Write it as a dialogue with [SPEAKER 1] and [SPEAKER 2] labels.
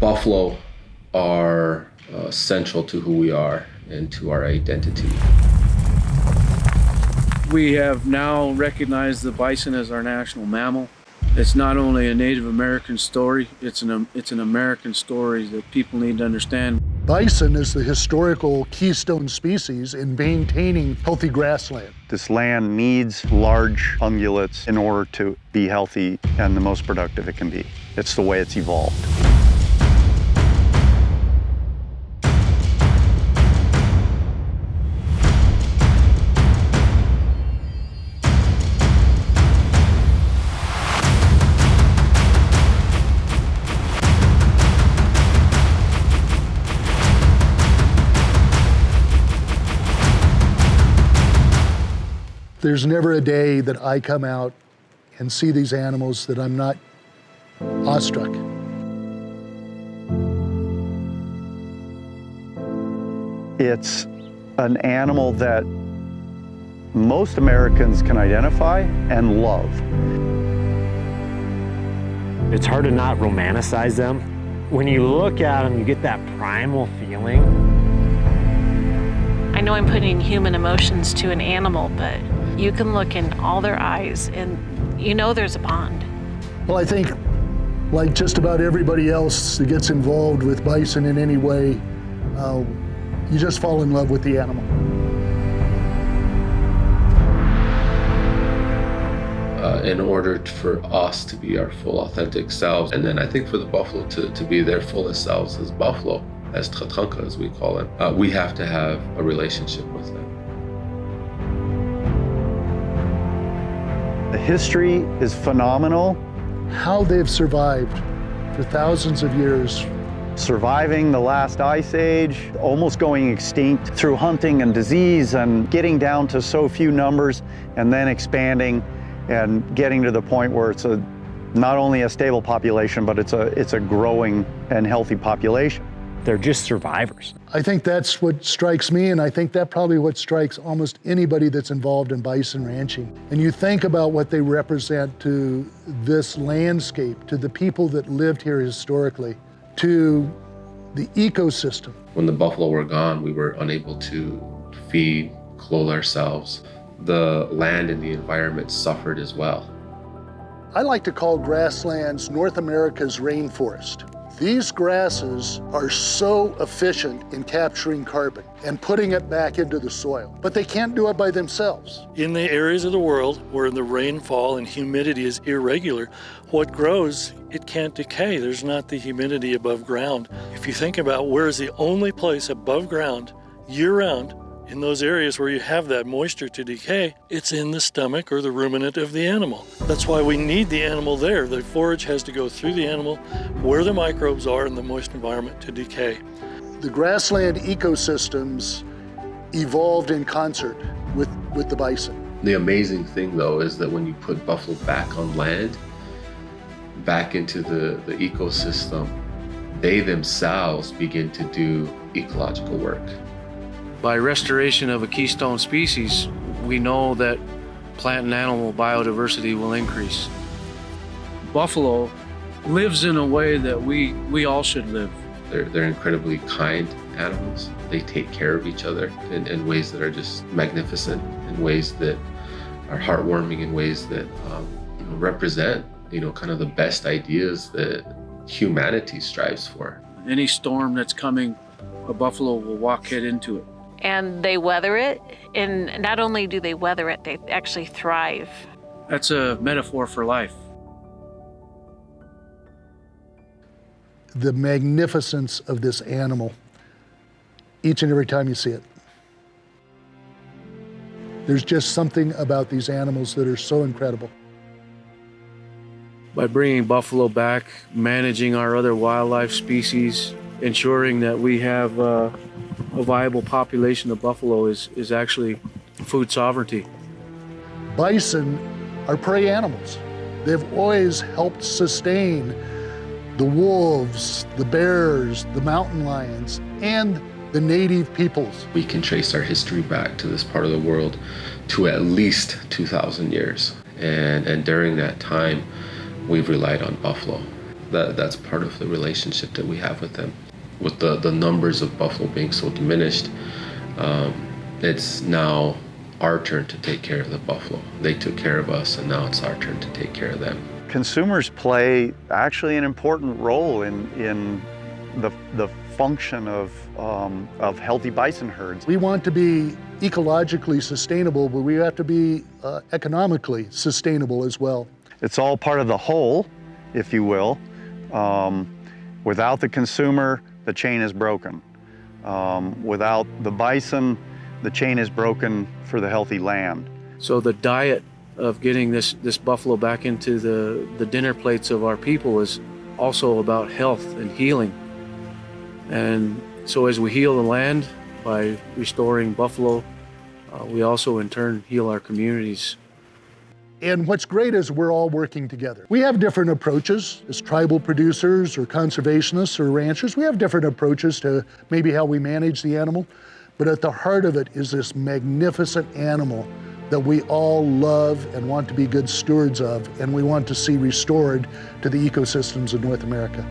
[SPEAKER 1] Buffalo are central to who we are and to our identity.
[SPEAKER 2] We have now recognized the bison as our national mammal. It's not only a Native American story, it's an American story that people need to understand.
[SPEAKER 3] Bison is the historical keystone species in maintaining healthy grassland.
[SPEAKER 4] This land needs large ungulates in order to be healthy and the most productive it can be. It's the way it's evolved.
[SPEAKER 3] There's never a day that I come out and see these animals that I'm not awestruck.
[SPEAKER 4] It's an animal that most Americans can identify and love.
[SPEAKER 5] It's hard to not romanticize them. When you look at them, you get that primal feeling.
[SPEAKER 6] I know I'm putting human emotions to an animal, but you can look in all their eyes and you know there's a bond.
[SPEAKER 3] Well, I think, like just about everybody else that gets involved with bison in any way, you just fall in love with the animal.
[SPEAKER 1] In order for us to be our full authentic selves, and then I think for the buffalo to be their fullest selves as buffalo, as Tatanka as we call them, we have to have a relationship with them.
[SPEAKER 4] The history is phenomenal.
[SPEAKER 3] How they've survived for thousands of years.
[SPEAKER 4] Surviving the last ice age, almost going extinct through hunting and disease and getting down to so few numbers and then expanding and getting to the point where it's not only a stable population, but it's a growing and healthy population.
[SPEAKER 5] They're just survivors.
[SPEAKER 3] I think that's what strikes me, and I think that probably what strikes almost anybody that's involved in bison ranching. And you think about what they represent to this landscape, to the people that lived here historically, to the ecosystem.
[SPEAKER 1] When the buffalo were gone, we were unable to feed, clothe ourselves. The land and the environment suffered as well.
[SPEAKER 3] I like to call grasslands North America's rainforest. These grasses are so efficient in capturing carbon and putting it back into the soil, but they can't do it by themselves.
[SPEAKER 7] In the areas of the world where the rainfall and humidity is irregular, what grows, it can't decay. There's not the humidity above ground. If you think about where is the only place above ground year-round in those areas where you have that moisture to decay, it's in the stomach or the ruminant of the animal. That's why we need the animal there. The forage has to go through the animal where the microbes are in the moist environment to decay.
[SPEAKER 3] The grassland ecosystems evolved in concert with the bison.
[SPEAKER 1] The amazing thing, though, is that when you put buffalo back on land, back into the ecosystem, they themselves begin to do ecological work.
[SPEAKER 2] By restoration of a keystone species, we know that plant and animal biodiversity will increase. Buffalo lives in a way that we all should live.
[SPEAKER 1] They're incredibly kind animals. They take care of each other in ways that are just magnificent, in ways that are heartwarming, in ways that represent kind of the best ideas that humanity strives for.
[SPEAKER 2] Any storm that's coming, a buffalo will walk head into it.
[SPEAKER 6] And they weather it, and not only do they weather it, they actually thrive.
[SPEAKER 2] That's a metaphor for life.
[SPEAKER 3] The magnificence of this animal, each and every time you see it. There's just something about these animals that are so incredible.
[SPEAKER 2] By bringing buffalo back, managing our other wildlife species, ensuring that we have a viable population of buffalo is actually food sovereignty.
[SPEAKER 3] Bison are prey animals. They've always helped sustain the wolves, the bears, the mountain lions, and the native peoples.
[SPEAKER 1] We can trace our history back to this part of the world to at least 2,000 years. And during that time, we've relied on buffalo. That's part of the relationship that we have with them. With the numbers of buffalo being so diminished, it's now our turn to take care of the buffalo. They took care of us, and now it's our turn to take care of them.
[SPEAKER 4] Consumers play actually an important role in the function of healthy bison herds.
[SPEAKER 3] We want to be ecologically sustainable, but we have to be economically sustainable as well.
[SPEAKER 4] It's all part of the whole, if you will. Without the consumer, the chain is broken. Without the bison, the chain is broken for the healthy land.
[SPEAKER 2] So the diet of getting this buffalo back into the dinner plates of our people is also about health and healing. And so as we heal the land by restoring buffalo, we also in turn heal our communities.
[SPEAKER 3] And what's great is we're all working together. We have different approaches as tribal producers or conservationists or ranchers. We have different approaches to maybe how we manage the animal, but at the heart of it is this magnificent animal that we all love and want to be good stewards of, and we want to see restored to the ecosystems of North America.